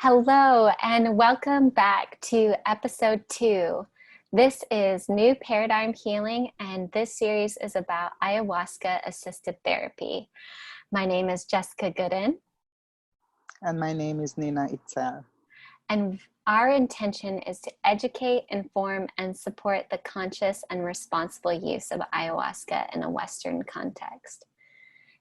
Hello, and welcome back to Ep.2. This is New Paradigm Healing, and this series is about ayahuasca assisted therapy. My name is Jessica Gooden. And my name is Nina Itzel. And our intention is to educate, inform, and support the conscious and responsible use of ayahuasca in a Western context.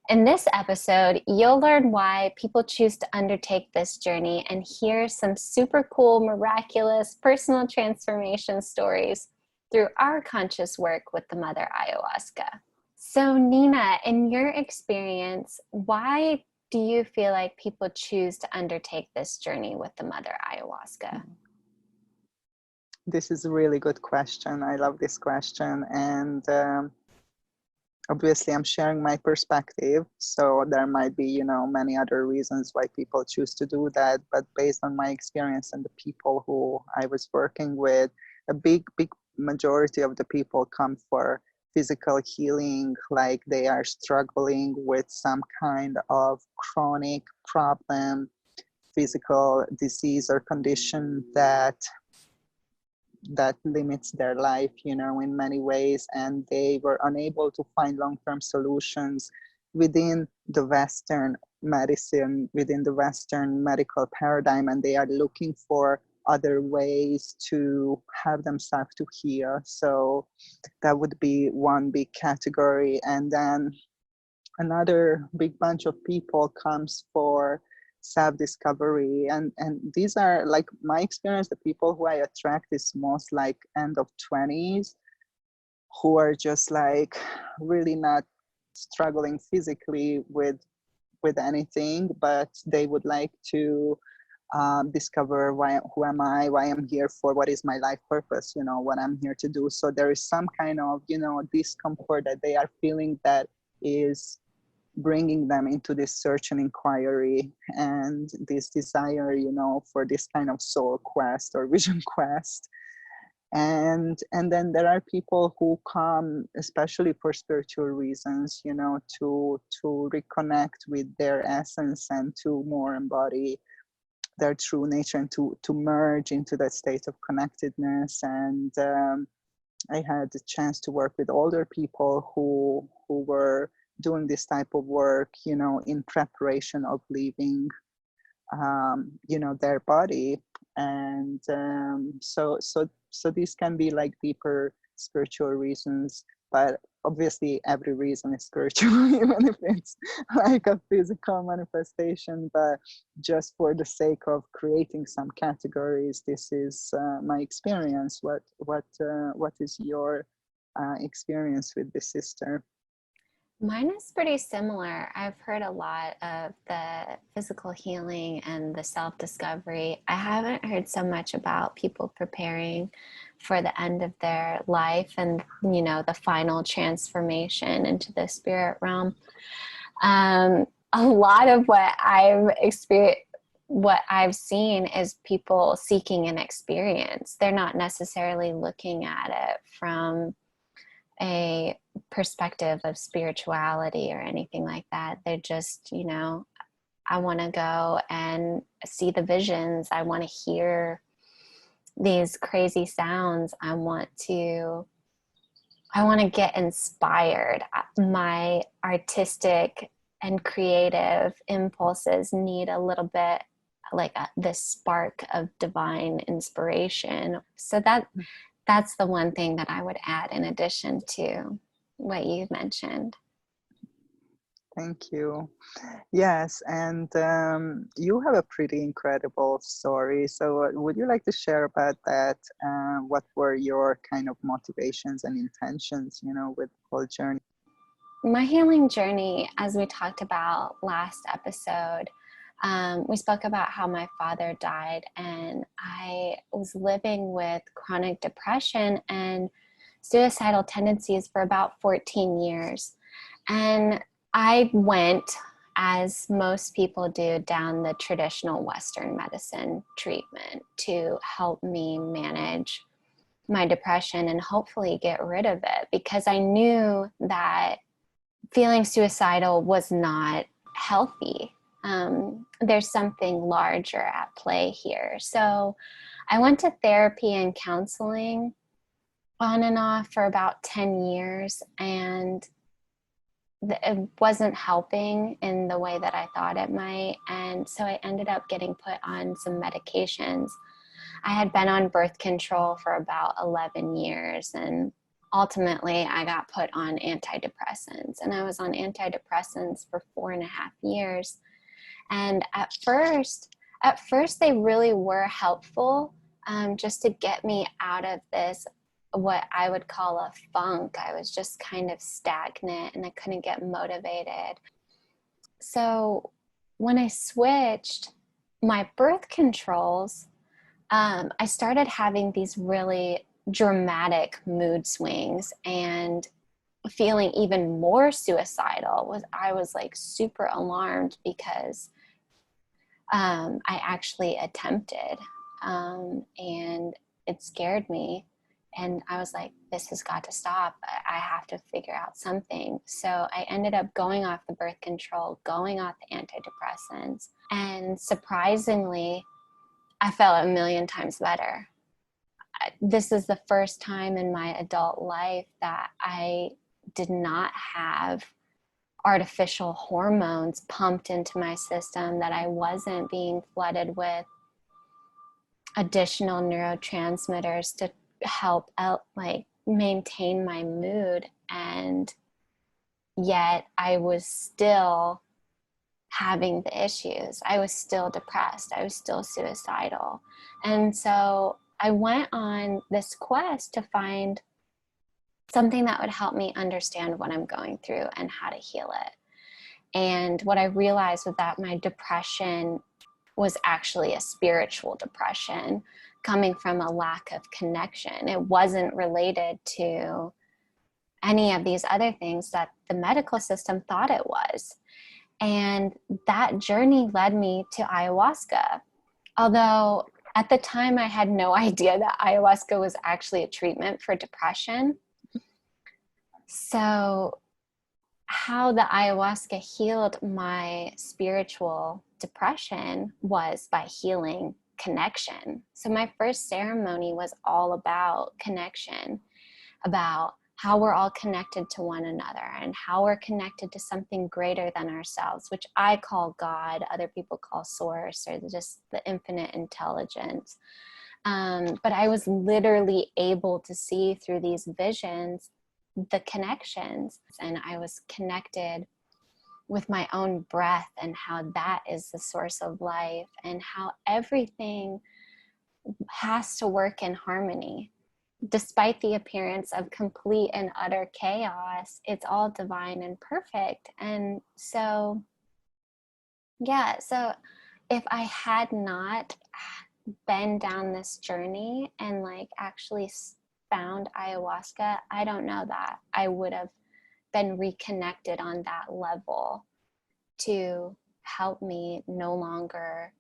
In this episode, you'll learn why people choose to undertake this journey and hear some super cool, miraculous personal transformation stories through our conscious work with the Mother Ayahuasca. So Nina, in your experience, why do you feel like people choose to undertake this journey with the Mother Ayahuasca? This is a really good question. I love this question. And obviously I'm sharing my perspective, so there might be, many other reasons why people choose to do that. But based on my experience and the people who I was working with, a big majority of the people come for physical healing, like they are struggling with some kind of chronic problem, physical disease or condition that limits their life, in many ways, and they were unable to find long-term solutions within the Western medicine, within the Western medical paradigm, and they are looking for other ways to have themselves to heal. So that would be one big category. And then another big bunch of people comes for self-discovery, and these are, like, my experience, the people who I attract is most like end of 20s, who are just like really not struggling physically with anything, but they would like to discover who am I, why I'm here for, what is my life purpose, what I'm here to do. So there is some kind of discomfort that they are feeling that is bringing them into this search and inquiry and this desire, for this kind of soul quest or vision quest. And then there are people who come especially for spiritual reasons, to reconnect with their essence and to more embody their true nature and to merge into that state of connectedness. And I had the chance to work with older people who were doing this type of work, in preparation of leaving, their body. And so these can be like deeper spiritual reasons, but obviously every reason is spiritual, even if it's like a physical manifestation. But just for the sake of creating some categories, this is my experience. What is your experience with this sister? Mine is pretty similar. I've heard a lot of the physical healing and the self-discovery. I haven't heard so much about people preparing for the end of their life and, the final transformation into the spirit realm. A lot of what I've experienced, what I've seen is people seeking an experience. They're not necessarily looking at it from a perspective of spirituality or anything like that. They're just, I want to go and see the visions. I want to hear these crazy sounds. I want to get inspired. My artistic and creative impulses need a little bit like this spark of divine inspiration. So that's the one thing that I would add in addition to what you mentioned. Thank you. Yes, and you have a pretty incredible story. So would you like to share about that? What were your kind of motivations and intentions, with the whole journey? My healing journey, as we talked about last episode, we spoke about how my father died, and I was living with chronic depression and suicidal tendencies for about 14 years. And I went, as most people do, down the traditional Western medicine treatment to help me manage my depression and hopefully get rid of it, because I knew that feeling suicidal was not healthy. there's something larger at play here. So I went to therapy and counseling on and off for about 10 years, and it wasn't helping in the way that I thought it might. And so I ended up getting put on some medications. I had been on birth control for about 11 years, and ultimately I got put on antidepressants. And I was on antidepressants for 4.5 years. And at first they really were helpful, just to get me out of this, what I would call a funk. I was just kind of stagnant and I couldn't get motivated. So when I switched my birth controls, I started having these really dramatic mood swings and feeling even more suicidal. I was like super alarmed because I actually attempted, and it scared me. And I was like, this has got to stop. I have to figure out something. So I ended up going off the birth control, going off the antidepressants. And surprisingly, I felt a million times better. This is the first time in my adult life that I did not have artificial hormones pumped into my system, that I wasn't being flooded with additional neurotransmitters to help out, like, maintain my mood. And yet I was still having the issues. I was still depressed. I was still suicidal. And so I went on this quest to find something that would help me understand what I'm going through and how to heal it. And what I realized was that my depression was actually a spiritual depression coming from a lack of connection. It wasn't related to any of these other things that the medical system thought it was. And that journey led me to ayahuasca. Although at the time I had no idea that ayahuasca was actually a treatment for depression. So how the ayahuasca healed my spiritual depression was by healing connection. So my first ceremony was all about connection, about how we're all connected to one another and how we're connected to something greater than ourselves, which I call God, other people call source, or just the infinite intelligence. But I was literally able to see through these visions the connections, and I was connected with my own breath and how that is the source of life and how everything has to work in harmony. Despite the appearance of complete and utter chaos, it's all divine and perfect. And so, yeah, so if I had not been down this journey and like actually found ayahuasca, I don't know that I would have been reconnected on that level to help me no longer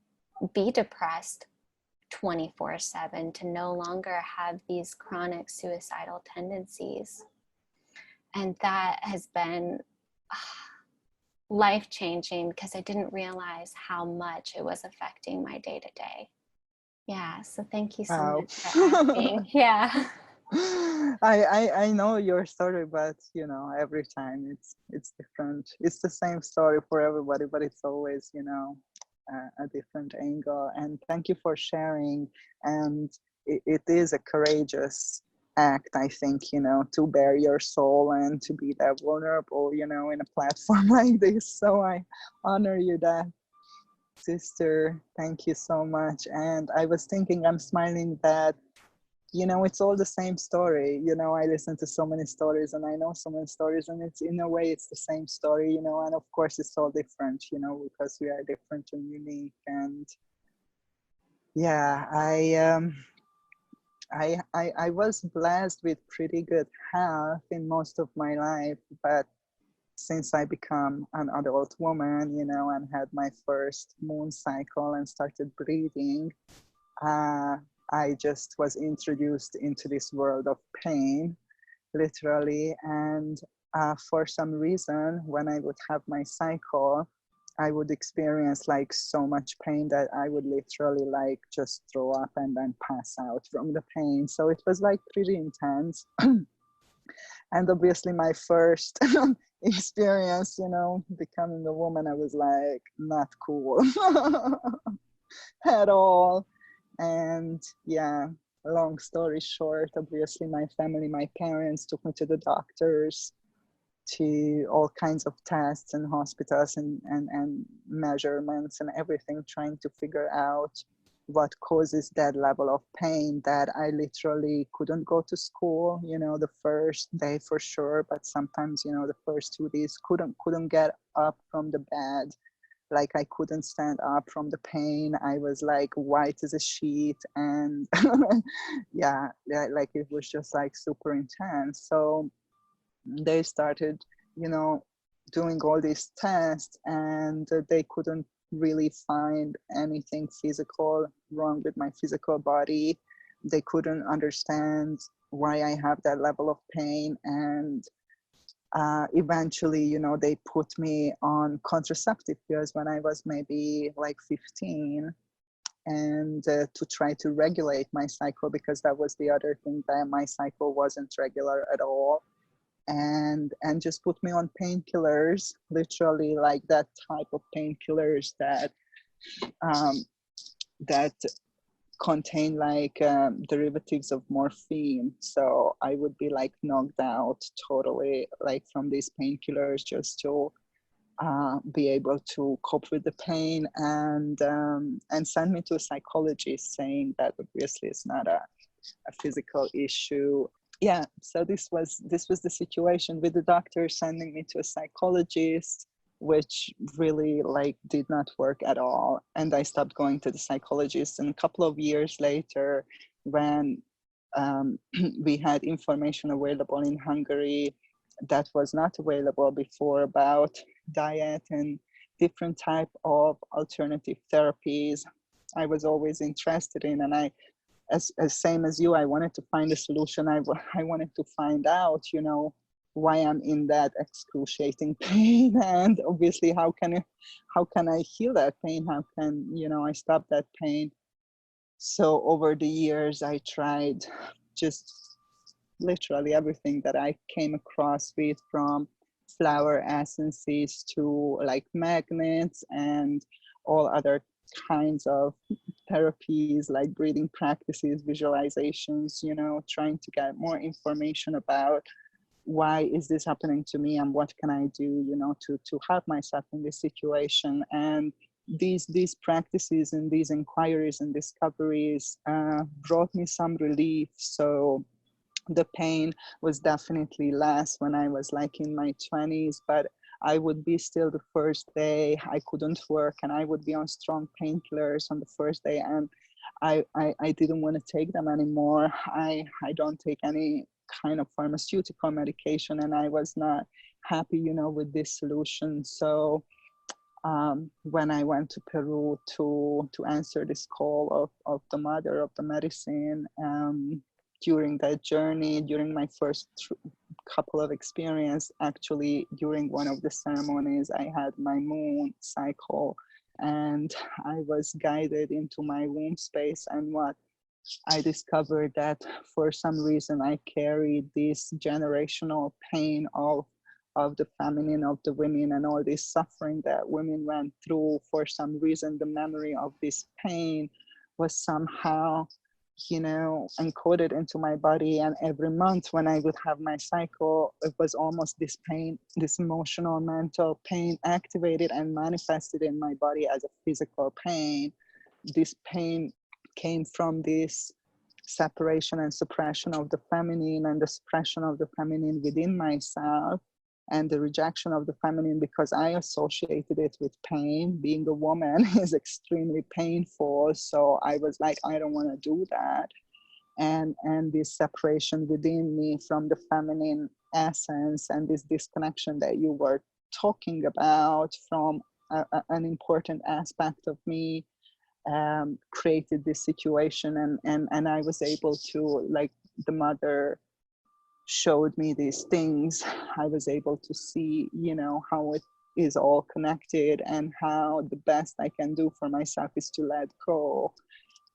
be depressed 24/7, to no longer have these chronic suicidal tendencies. And that has been life-changing because I didn't realize how much it was affecting my day-to-day. Yeah, so thank you so Wow. much for asking. Yeah. I know your story, but every time it's different. It's the same story for everybody, but it's always a different angle. And thank you for sharing. And it is a courageous act, I think, to bare your soul and to be that vulnerable, in a platform like this. So I honor you, that sister. Thank you so much. And I was thinking, I'm smiling that it's all the same story. I listen to so many stories and I know so many stories, and it's, in a way, it's the same story, and of course it's all different, because we are different and unique. And yeah, I was blessed with pretty good health in most of my life, but since I become an adult woman, and had my first moon cycle and started bleeding, I just was introduced into this world of pain, literally. And for some reason, when I would have my cycle, I would experience like so much pain that I would literally like just throw up and then pass out from the pain. So it was like pretty intense. And obviously my first experience, you know, becoming a woman, I was like not cool at all. And yeah, long story short, obviously my family, my parents took me to the doctors, to all kinds of tests and hospitals and measurements and everything, trying to figure out what causes that level of pain, that I literally couldn't go to school, you know, the first day for sure, but sometimes, you know, the first 2 days couldn't get up from the bed. Like I couldn't stand up from the pain. I was like white as a sheet, and yeah, like it was just like super intense. So they started, you know, doing all these tests, and they couldn't really find anything physical wrong with my physical body. They couldn't understand why I have that level of pain. And eventually, you know, they put me on contraceptive pills when I was maybe like 15, and to try to regulate my cycle, because that was the other thing, that my cycle wasn't regular at all. And just put me on painkillers, literally like that type of painkillers that um, that contain like derivatives of morphine. So I would be like knocked out totally, like from these painkillers, just to be able to cope with the pain, and send me to a psychologist, saying that obviously it's not a physical issue. Yeah, so this was the situation, with the doctor sending me to a psychologist, which really like did not work at all. And I stopped going to the psychologist. And a couple of years later, when we had information available in Hungary that was not available before, about diet and different type of alternative therapies, I was always interested in. And I, as same as you, I wanted to find a solution. I wanted to find out, you know, why I'm in that excruciating pain, and obviously how can I heal that pain? How can, you know, I stop that pain? So over the years, I tried just literally everything that I came across with, from flower essences to like magnets and all other kinds of therapies, like breathing practices, visualizations, you know, trying to get more information about why is this happening to me, and what can I do, you know, to help myself in this situation. And these practices and these inquiries and discoveries brought me some relief. So the pain was definitely less when I was like in my 20s, but I would be still the first day, I couldn't work, and I would be on strong painkillers on the first day. And I didn't want to take them anymore. I don't take any kind of pharmaceutical medication, and I was not happy, you know, with this solution. So when I went to Peru to answer this call of the mother of the medicine, during that journey, during my first couple of experience, actually during one of the ceremonies, I had my moon cycle, and I was guided into my womb space. And what I discovered, that for some reason I carried this generational pain of the feminine, of the women, and all this suffering that women went through. For some reason, the memory of this pain was somehow, you know, encoded into my body. And every month when I would have my cycle, it was almost this pain, this emotional, mental pain activated and manifested in my body as a physical pain. This pain came from this separation and suppression of the feminine, and the suppression of the feminine within myself, and the rejection of the feminine, because I associated it with pain. Being a woman is extremely painful. So I was like, I don't want to do that. And this separation within me from the feminine essence, and this disconnection that you were talking about from an important aspect of me, created this situation. And I was able to, like, the mother showed me these things. I was able to see, you know, how it is all connected, and how the best I can do for myself is to let go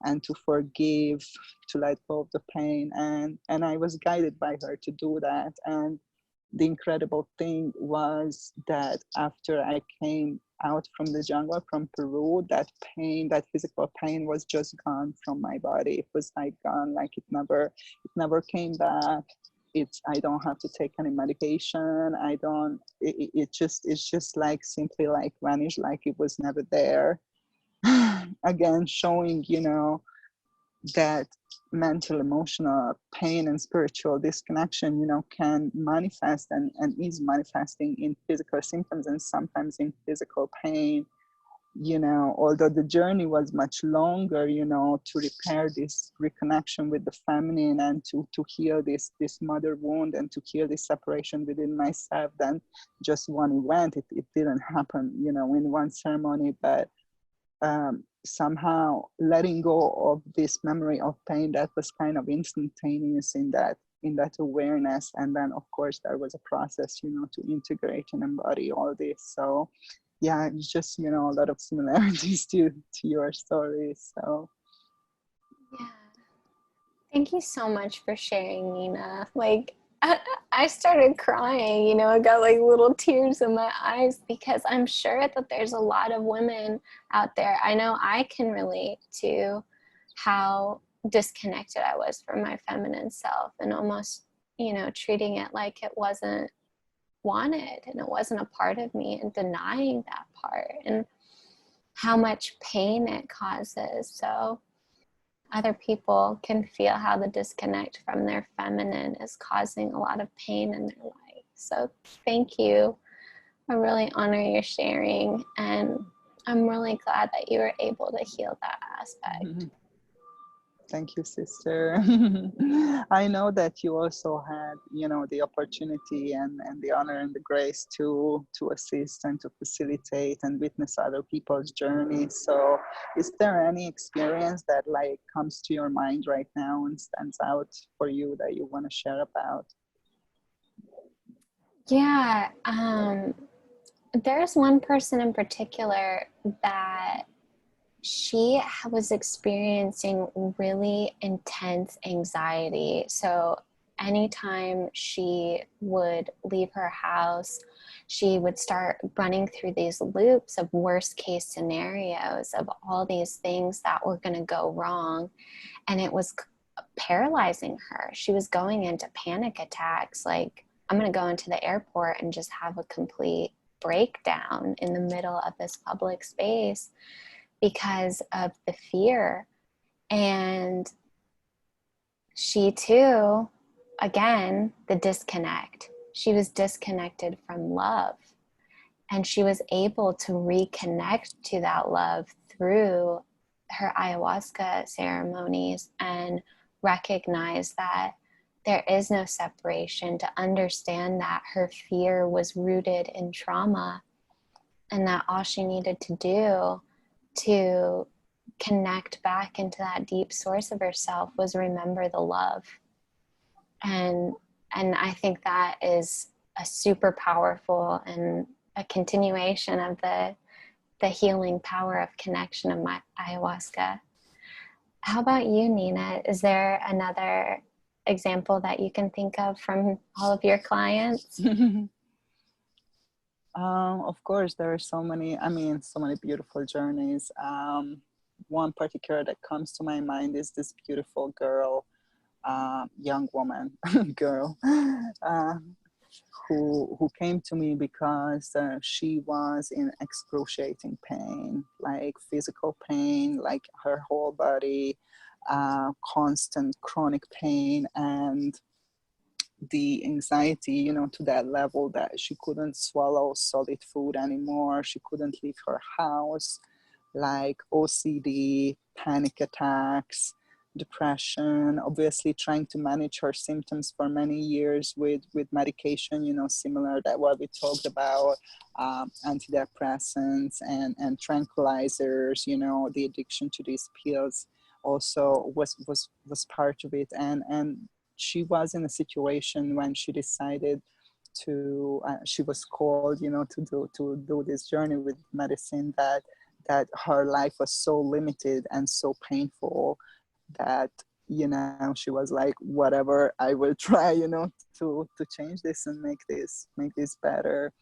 and to forgive, to let go of the pain. And I was guided by her to do that. And the incredible thing was that after I came out from the jungle, from Peru, that pain, that physical pain was just gone from my body. It was like gone, like it never came back. I don't have to take any medication. I don't, it's just like simply like vanished, like it was never there. Again, showing, that mental, emotional pain and spiritual disconnection, can manifest and is manifesting in physical symptoms and sometimes in physical pain. Although the journey was much longer, to repair this reconnection with the feminine and to heal this mother wound and to heal this separation within myself than just one event. It didn't happen, in one ceremony, but somehow letting go of this memory of pain that was kind of instantaneous in that awareness. And then of course there was a process, to integrate and embody all this. So yeah, it's just, a lot of similarities to your story. So Yeah. Thank you so much for sharing, Nina. Like, I started crying, I got like little tears in my eyes because I'm sure that there's a lot of women out there. I know I can relate to how disconnected I was from my feminine self and almost, treating it like it wasn't wanted and it wasn't a part of me and denying that part and how much pain it causes. So other people can feel how the disconnect from their feminine is causing a lot of pain in their life. So thank you. I really honor your sharing, and I'm really glad that you were able to heal that aspect. mm-hmm. Thank you, sister. I know that you also had, the opportunity and the honor and the grace to assist and to facilitate and witness other people's journeys. So is there any experience that like comes to your mind right now and stands out for you that you want to share about? Yeah, there's one person in particular that she was experiencing really intense anxiety. So anytime she would leave her house, she would start running through these loops of worst case scenarios of all these things that were going to go wrong. And it was paralyzing her. She was going into panic attacks. Like, I'm going to go into the airport and just have a complete breakdown in the middle of this public space because of the fear. And she too, again, the disconnect. She was disconnected from love. And she was able to reconnect to that love through her ayahuasca ceremonies and recognize that there is no separation, to understand that her fear was rooted in trauma and that all she needed to do to connect back into that deep source of herself was remember the love. And I think that is a super powerful and a continuation of the healing power of connection of my ayahuasca. How about you, Nina? Is there another example that you can think of from all of your clients? Of course, there are so many beautiful journeys. One particular that comes to my mind is this beautiful girl, young woman, girl, who came to me because she was in excruciating pain, like physical pain, like her whole body, constant chronic pain, and the anxiety, to that level that she couldn't swallow solid food anymore. She couldn't leave her house, like OCD, panic attacks, depression, obviously trying to manage her symptoms for many years with medication, similar that what we talked about, antidepressants and tranquilizers, the addiction to these pills also was part of it. And she was in a situation when she decided she was called, you know, to do this journey with medicine, that her life was so limited and so painful that, you know, she was like, whatever, I will try, you know, to change this and make this better.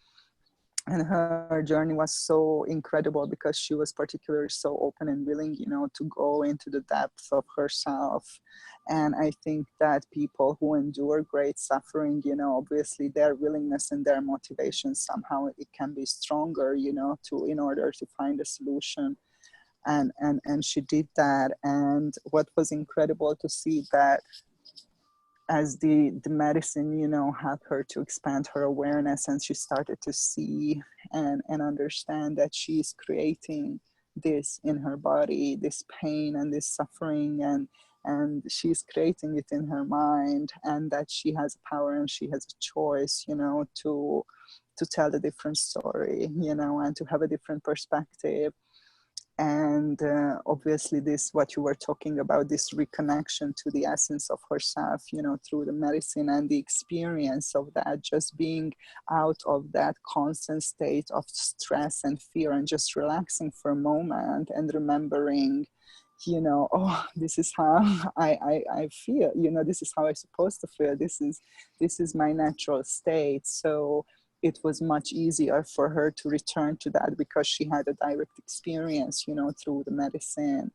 And her journey was so incredible because she was particularly so open and willing, you know, to go into the depth of herself. And I think that people who endure great suffering, you know, obviously their willingness and their motivation, somehow it can be stronger, you know, to in order to find a solution. And she did that. And what was incredible to see that as the medicine, you know, helped her to expand her awareness, and she started to see and understand that she's creating this in her body, this pain and this suffering, and she's creating it in her mind, and that she has power and she has a choice, you know, to tell a different story, you know, and to have a different perspective. And obviously this, what you were talking about, this reconnection to the essence of herself, you know, through the medicine and the experience of that, just being out of that constant state of stress and fear and just relaxing for a moment and remembering, you know, oh, this is how I feel, you know, this is how I'm supposed to feel, this is my natural state. So it was much easier for her to return to that because she had a direct experience, you know, through the medicine.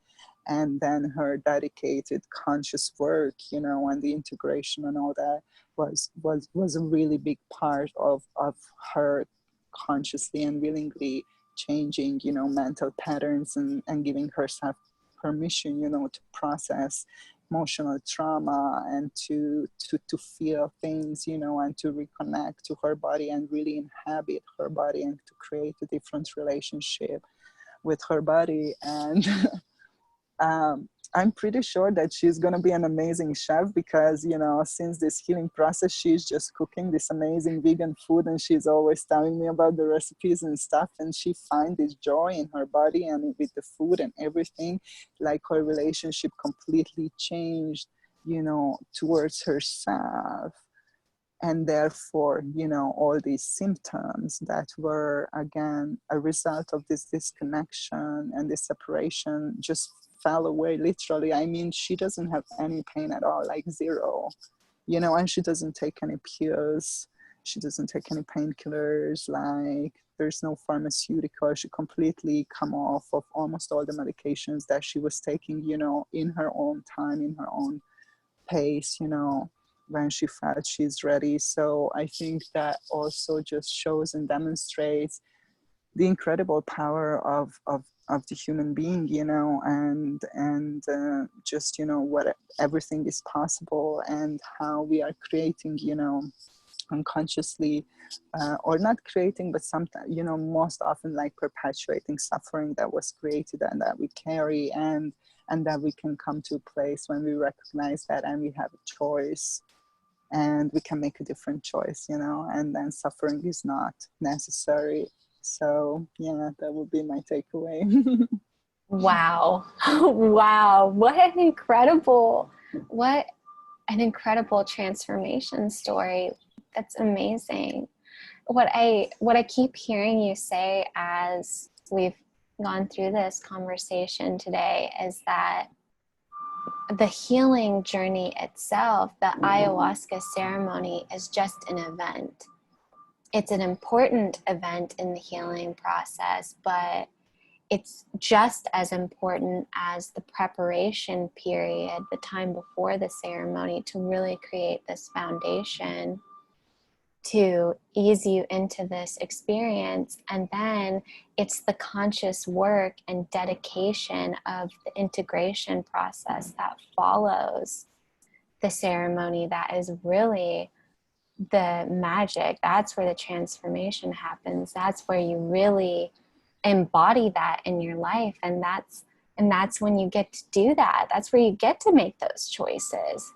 And then her dedicated conscious work, you know, and the integration and all that was a really big part of her consciously and willingly changing, you know, mental patterns and giving herself permission, you know, to process emotional trauma and to feel things, you know, and to reconnect to her body and really inhabit her body and to create a different relationship with her body. And I'm pretty sure that she's going to be an amazing chef because, you know, since this healing process, she's just cooking this amazing vegan food and she's always telling me about the recipes and stuff. And she finds this joy in her body and with the food and everything. Like her relationship completely changed, you know, towards herself. And therefore, you know, all these symptoms that were, again, a result of this disconnection and this separation just fell away, literally. I mean, she doesn't have any pain at all, like zero, you know, and she doesn't take any pills. She doesn't take any painkillers, like there's no pharmaceutical. She completely come off of almost all the medications that she was taking, you know, in her own time, in her own pace, you know, when she felt she's ready. So I think that also just shows and demonstrates the incredible power of the human being, you know, and just, you know, what everything is possible and how we are creating, you know, unconsciously or not creating, but sometimes, you know, most often like perpetuating suffering that was created and that we carry, and that we can come to a place when we recognize that and we have a choice and we can make a different choice, you know, and then suffering is not necessary. So yeah, that would be my takeaway. Wow. Wow. What an incredible transformation story. That's amazing. What I keep hearing you say as we've gone through this conversation today is that the healing journey itself, the ayahuasca ceremony, is just an event. It's an important event in the healing process, but it's just as important as the preparation period, the time before the ceremony, to really create this foundation to ease you into this experience. And then it's the conscious work and dedication of the integration process that follows the ceremony that is really the magic. That's where the transformation happens. That's where you really embody that in your life. And that's when you get to do that. That's where you get to make those choices.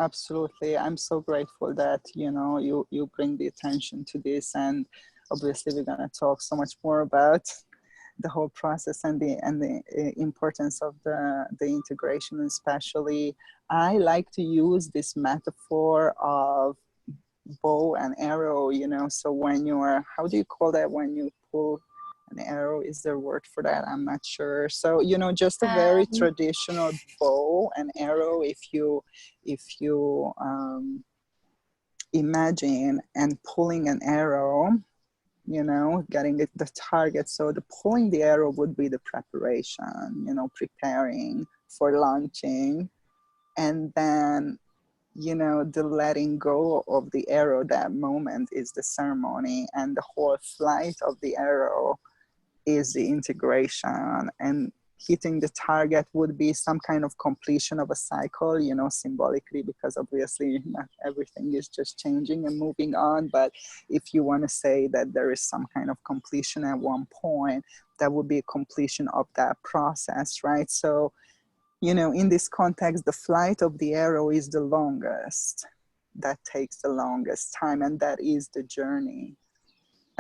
Absolutely. I'm so grateful that, you know, you bring the attention to this, and obviously we're going to talk so much more about the whole process and the importance of the integration. Especially I like to use this metaphor of bow and arrow, you know, so when you're, how do you call that, when you pull an arrow, is there a word for that? I'm not sure. So, you know, just a very Um, traditional bow and arrow. If you imagine and pulling an arrow, you know, getting it, the target. So the pulling the arrow would be the preparation, you know, preparing for launching. And then, you know, the letting go of the arrow, that moment is the ceremony, and the whole flight of the arrow is the integration. And hitting the target would be some kind of completion of a cycle, you know, symbolically, because obviously not everything is just changing and moving on. But if you want to say that there is some kind of completion at one point, that would be a completion of that process, right? So, you know, in this context, the flight of the arrow is the longest. That takes the longest time, and that is the journey.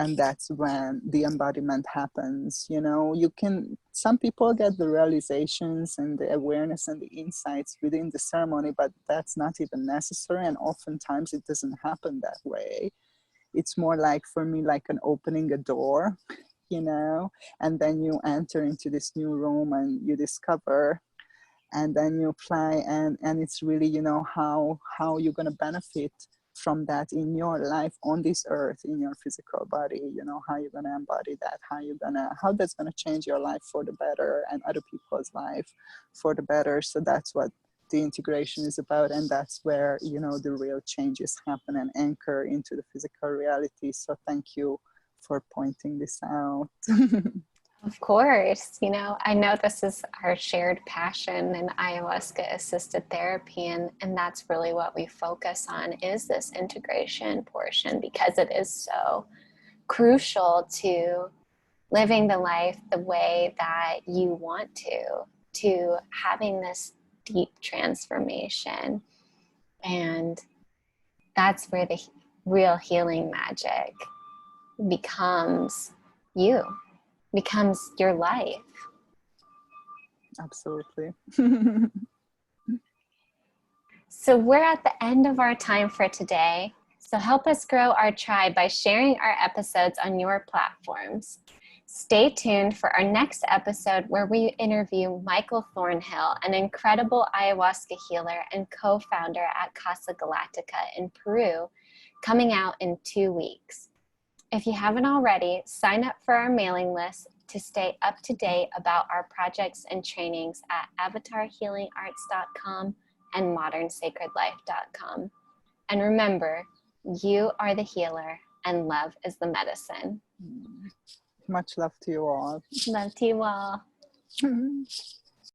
And that's when the embodiment happens. You know, you can, some people get the realizations and the awareness and the insights within the ceremony, but that's not even necessary, and oftentimes it doesn't happen that way. It's more like, for me, like an opening a door, you know, and then you enter into this new room and you discover, and then you apply, and it's really, you know, how you're going to benefit from that in your life on this earth, in your physical body, you know, how you're going to embody that, how that's going to change your life for the better and other people's life for the better. So that's what the integration is about, and that's where, you know, the real changes happen and anchor into the physical reality. So thank you for pointing this out. Of course, you know, I know this is our shared passion in ayahuasca assisted therapy, and that's really what we focus on, is this integration portion, because it is so crucial to living the life the way that you want to having this deep transformation. And that's where the real healing magic becomes you, becomes your life. Absolutely. So we're at the end of our time for today. So help us grow our tribe by sharing our episodes on your platforms. Stay tuned for our next episode, where we interview Michael Thornhill, an incredible ayahuasca healer and co-founder at Casa Galactica in Peru, coming out in 2 weeks. If you haven't already, sign up for our mailing list to stay up to date about our projects and trainings at avatarhealingarts.com and modernsacredlife.com. And remember, you are the healer and love is the medicine. Much love to you all. Love to you all.